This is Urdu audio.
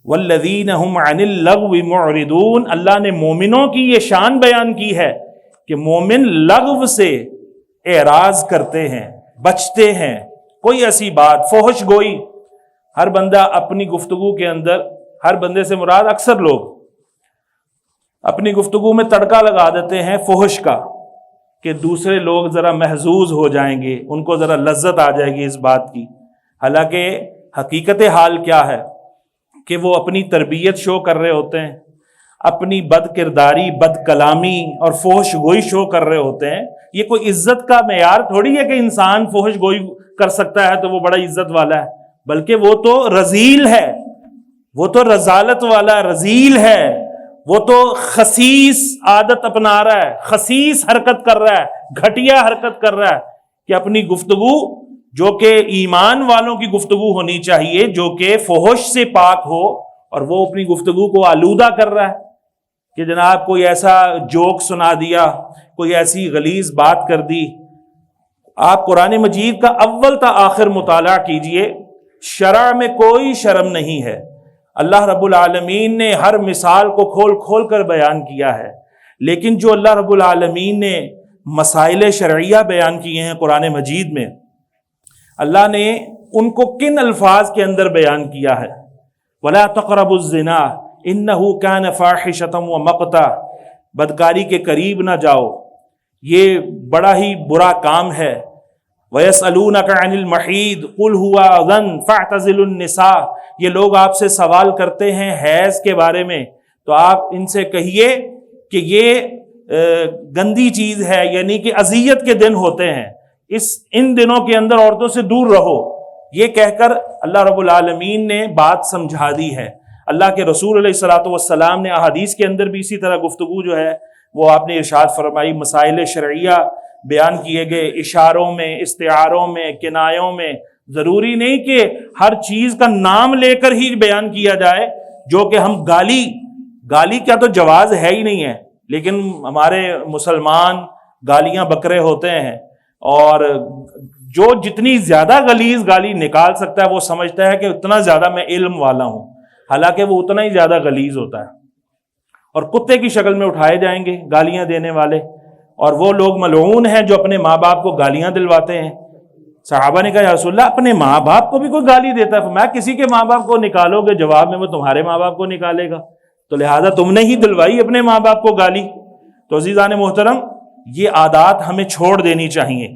والذین هم عن اللغو معرضون، اللہ نے مومنوں کی یہ شان بیان کی ہے کہ مومن لغو سے اعراض کرتے ہیں، بچتے ہیں۔ کوئی ایسی بات، فحش گوئی، ہر بندہ اپنی گفتگو کے اندر، ہر بندے سے مراد اکثر لوگ اپنی گفتگو میں تڑکا لگا دیتے ہیں فحش کا، کہ دوسرے لوگ ذرا محظوظ ہو جائیں گے، ان کو ذرا لذت آ جائے گی اس بات کی۔ حالانکہ حقیقت حال کیا ہے کہ وہ اپنی تربیت شو کر رہے ہوتے ہیں، اپنی بد کرداری، بد کلامی اور فحش گوئی شو کر رہے ہوتے ہیں۔ یہ کوئی عزت کا معیار تھوڑی ہے کہ انسان فحش گوئی کر سکتا ہے تو وہ بڑا عزت والا ہے، بلکہ وہ تو رذیل ہے، وہ تو رذالت والا رذیل ہے، وہ تو خسیس عادت اپنا رہا ہے، خسیس حرکت کر رہا ہے، گھٹیا حرکت کر رہا ہے، کہ اپنی گفتگو جو کہ ایمان والوں کی گفتگو ہونی چاہیے، جو کہ فحش سے پاک ہو، اور وہ اپنی گفتگو کو آلودہ کر رہا ہے کہ جناب کوئی ایسا جوک سنا دیا، کوئی ایسی غلیظ بات کر دی۔ آپ قرآن مجید کا اول تا آخر مطالعہ کیجئے، شرع میں کوئی شرم نہیں ہے۔ اللہ رب العالمین نے ہر مثال کو کھول کھول کر بیان کیا ہے، لیکن جو اللہ رب العالمین نے مسائل شرعیہ بیان کیے ہیں قرآن مجید میں، اللہ نے ان کو کن الفاظ کے اندر بیان کیا ہے؟ وَلَا تَقْرَبُوا الزِّنَا إِنَّهُ كَانَ فَاحِشَةً وَمَقْتًا، بدکاری کے قریب نہ جاؤ، یہ بڑا ہی برا کام ہے۔ وَيَسْأَلُونَكَ عَنِ الْمَحِيضِ قُلْ هُوَ أَذًى فَاعْتَزِلُوا النِّسَاءَ، یہ لوگ آپ سے سوال کرتے ہیں حیض کے بارے میں، تو آپ ان سے کہیے کہ یہ گندی چیز ہے، یعنی کہ اذیت کے دن ہوتے ہیں، ان دنوں کے اندر عورتوں سے دور رہو۔ یہ کہہ کر اللہ رب العالمین نے بات سمجھا دی ہے۔ اللہ کے رسول علیہ الصلوۃ والسلام نے احادیث کے اندر بھی اسی طرح گفتگو جو ہے وہ آپ نے ارشاد فرمائی، مسائل شرعیہ بیان کیے گئے، اشاروں میں، استعاروں میں، کنایوں میں۔ ضروری نہیں کہ ہر چیز کا نام لے کر ہی بیان کیا جائے، جو کہ ہم گالی کا تو جواز ہے ہی نہیں ہے، لیکن ہمارے مسلمان گالیاں بکرے ہوتے ہیں، اور جو جتنی زیادہ غلیظ گالی نکال سکتا ہے وہ سمجھتا ہے کہ اتنا زیادہ میں علم والا ہوں، حالانکہ وہ اتنا ہی زیادہ غلیظ ہوتا ہے۔ اور کتے کی شکل میں اٹھائے جائیں گے گالیاں دینے والے، اور وہ لوگ ملعون ہیں جو اپنے ماں باپ کو گالیاں دلواتے ہیں۔ صحابہ نے کہا یا رسول اللہ، اپنے ماں باپ کو بھی کوئی گالی دیتا ہے؟ میں کسی کے ماں باپ کو نکالو گے، جواب میں وہ تمہارے ماں باپ کو نکالے گا، تو لہٰذا تم نے ہی دلوائی اپنے ماں باپ کو گالی۔ تو عزیزان محترم، یہ عادات ہمیں چھوڑ دینی چاہیے۔